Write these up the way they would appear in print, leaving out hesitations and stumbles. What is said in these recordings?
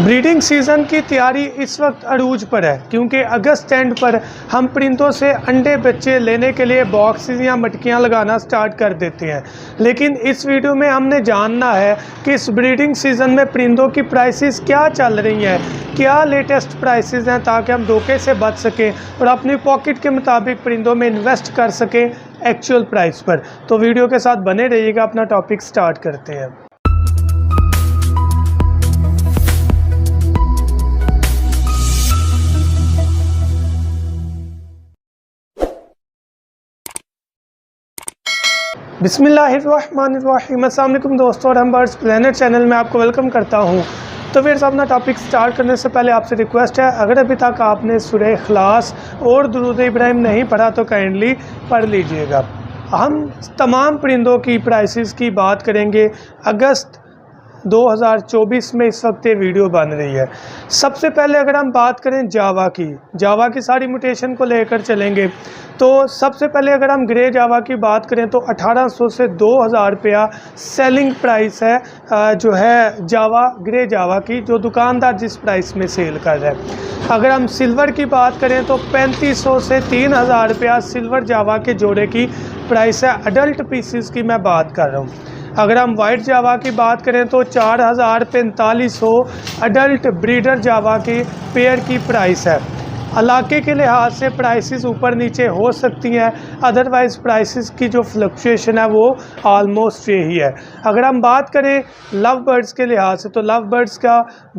Breeding season की तैयारी इस वक्त अरूज पर है, क्योंकि अगस्त एंड पर हम परिंदों से अंडे बच्चे लेने के लिए बॉक्सेस या मटकियां लगाना स्टार्ट कर देते हैं। लेकिन इस वीडियो में हमने जानना है कि इस ब्रीडिंग सीज़न में परिंदों की प्राइसेस क्या चल रही हैं, क्या लेटेस्ट प्राइसेस हैं, ताकि हम धोखे से बच सकें और अपनी पॉकेट के मुताबिक परिंदों में इन्वेस्ट कर सकें एक्चुअल प्राइस पर। तो वीडियो के साथ बने रहिएगा। अपना टॉपिक स्टार्ट करते हैं। बिस्मिल्लाहिर्रहमानिर्रहीम। अस्सलाम वालेकुम दोस्तों, और हम बर्ड्स प्लेनेट चैनल में आपको वेलकम करता हूं। तो फिर अपना टॉपिक स्टार्ट करने से पहले आपसे रिक्वेस्ट है, अगर अभी तक आपने सूरह इखलास और दुरूद इब्राहिम नहीं पढ़ा तो काइंडली पढ़ लीजिएगा। हम तमाम परिंदों की प्राइसेस की बात करेंगे। अगस्त 2024 में इस वक्त ये वीडियो बन रही है। सबसे पहले अगर हम बात करें जावा की सारी म्यूटेशन को लेकर चलेंगे। तो सबसे पहले अगर हम ग्रे जावा की बात करें तो 1800 से 2000 रुपया सेलिंग प्राइस है जो है ग्रे जावा की, जो दुकानदार जिस प्राइस में सेल कर रहा है। अगर हम सिल्वर की बात करें तो 3500 से 3000 रुपया सिल्वर जावा के जोड़े की प्राइस है। अडल्ट पीसीस की मैं बात कर रहा हूँ। अगर हम वाइट जावा की बात करें तो 4500 अडल्ट ब्रीडर जावा के पेयर की प्राइस है। इलाके के लिहाज से प्राइसेस ऊपर नीचे हो सकती हैं, अदरवाइज़ प्राइसेस की जो फ्लक्चुएशन है वो आलमोस्ट यही है। अगर हम बात करें लव बर्ड्स के लिहाज से तो लव बर्ड्स का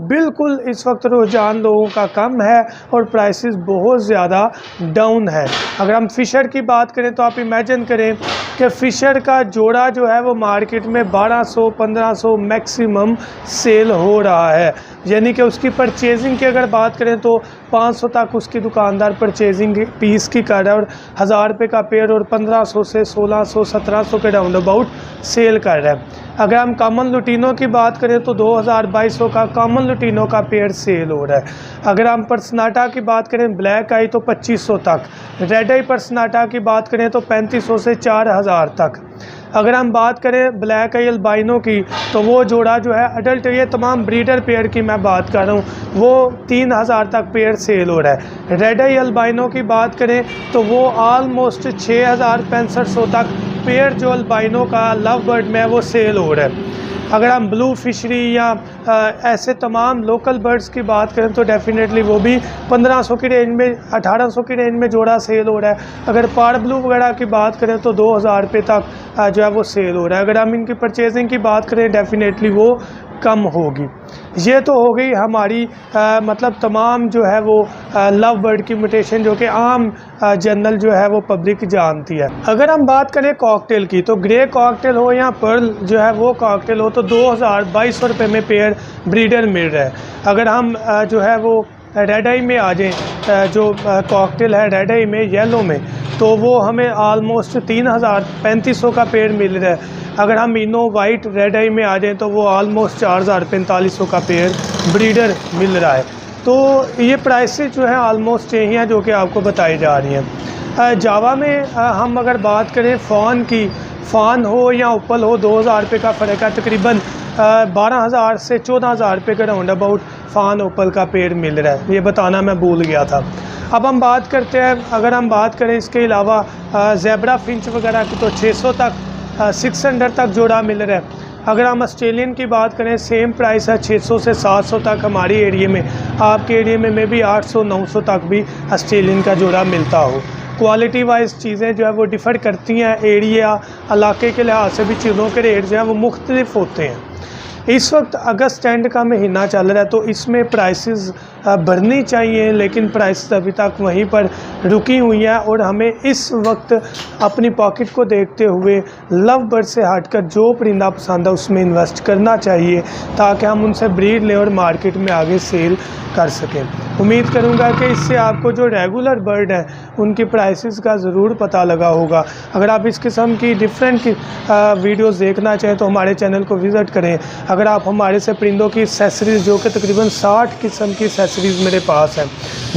बिल्कुल इस वक्त रुझान लोगों का कम है और प्राइसेस बहुत ज़्यादा डाउन है। अगर हम फ़िशर की बात करें तो आप इमेजिन करें कि फ़िशर का जोड़ा जो है वो मार्केट में 1200-1500 मैक्सिमम सेल हो रहा है, यानी कि उसकी परचेजिंग की अगर बात करें तो 500 तक उसकी दुकानदार परचेजिंग पीस की कर रहा है और 1000 रुपये का पेयर और 1500 से 1600-1700 के राउंड अबाउट सेल कर रहा है। अगर हम कॉमन लुटीनों की बात करें तो 2200 का कॉमन लुटीनों का पेयर सेल हो रहा है। अगर हम पर्सनाटा की बात करें ब्लैक आई तो 2500 तक, रेड आई पर्सनाटा की बात करें तो 3500 से 4000 तक। अगर हम बात करें ब्लैक आई अल्बाइनो की तो वो जोड़ा जो है अडल्ट, ये तमाम ब्रीडर पेयर की मैं बात कर रहा हूँ, वो 3000 तक पेयर सेल हो रहा है। रेड आई अल्बाइनो की बात करें तो वो आलमोस्ट 6500 तक पेयर जो अल्बाइनो का लव बर्ड में वो सेल हो रहा है। अगर हम ब्लू फिशरी या ऐसे तमाम लोकल बर्ड्स की बात करें तो डेफिनेटली वो भी 1500 की रेंज में 1800 की रेंज में जोड़ा सेल हो रहा है। अगर पार ब्लू वगैरह की बात करें तो 2000 रुपये तक जो है वो सेल हो रहा है। अगर हम इनकी परचेजिंग की बात करें डेफिनेटली वो कम होगी। ये तो हो गई हमारी मतलब तमाम जो है वो लव बर्ड की म्यूटेशन जो कि आम जनरल जो है वो पब्लिक जानती है। अगर हम बात करें कॉकटेल की तो ग्रे कॉकटेल हो या पर्ल जो है वो कॉकटेल हो तो 2200 रुपये में पेयर ब्रीडर मिल रहा है। अगर हम जो है वो रेड आई में आ जाएँ, जो कॉकटेल है रेड आई में येलो में, तो वो हमें आलमोस्ट 3500 का पेयर मिल रहा है। अगर हम इनो वाइट रेड आई में आ जाएँ तो वो आलमोस्ट 4500 का पेयर ब्रीडर मिल रहा है। तो ये प्राइसेस जो है आलमोस्ट यही हैं जो कि आपको बताई जा रही हैं। जावा में हम अगर बात करें फ़ॉन की, फ़ॉन हो या ओपल हो, 2000 रुपये का फ़र्क है। तकरीबन 12000 से 14000 रुपये का राउंड अबाउट फ़ॉन ओपल का पेयर मिल रहा है, ये बताना मैं भूल गया था। अब हम बात करते हैं, अगर हम बात करें इसके अलावा ज़ेब्रा फिंच वगैरह की तो 600 तक 600 तक जोड़ा मिल रहा है। अगर हम ऑस्ट्रेलियन की बात करें सेम प्राइस है 600 से 700 तक हमारी एरिया में, आपके एरिया में भी 800-900 तक भी ऑस्ट्रेलियन का जोड़ा मिलता हो। क्वालिटी वाइज चीज़ें जो है वो डिफ़र करती हैं, एरिया इलाके के लिहाज से भी चीज़ों के रेट जो है वो मुख्तलिफ होते हैं। इस वक्त अगस्त एंड का महीना चल रहा है तो इसमें प्राइसेस बढ़नी चाहिए, लेकिन प्राइसेस अभी तक वहीं पर रुकी हुई हैं और हमें इस वक्त अपनी पॉकेट को देखते हुए लव बर्ड से हटकर जो परिंदा पसंद है उसमें इन्वेस्ट करना चाहिए, ताकि हम उनसे ब्रीड लें और मार्केट में आगे सेल कर सकें। उम्मीद करूंगा कि इससे आपको जो रेगुलर बर्ड हैं उनकी प्राइसेस का ज़रूर पता लगा होगा। अगर आप इस किस्म की डिफरेंट वीडियोस देखना चाहें तो हमारे चैनल को विज़िट करें। अगर आप हमारे से परिंदों की एक्सेसरीज़, जो कि तकरीबन 60 किस्म की एक्सेसरीज़ मेरे पास हैं,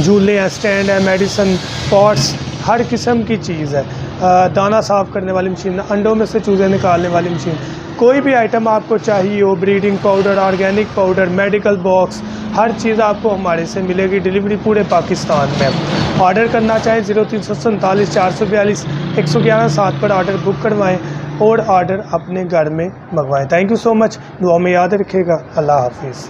झूले हैं, स्टैंड है, मेडिसन पॉट्स, हर किस्म की चीज़ है, दाना साफ़ करने वाली मशीन, अंडों में से चूज़े निकालने वाली मशीन, कोई भी आइटम आपको चाहिए हो, breeding powder, organic powder, medical box, हर चीज़ आपको हमारे से मिलेगी। डिलीवरी पूरे पाकिस्तान में। ऑर्डर करना चाहें 0347 442 111 7 पर ऑर्डर बुक करवाएं और ऑर्डर अपने घर में मंगवाएं। Thank you so much. दुआ में याद रखिएगा। अल्लाह हाफिज़।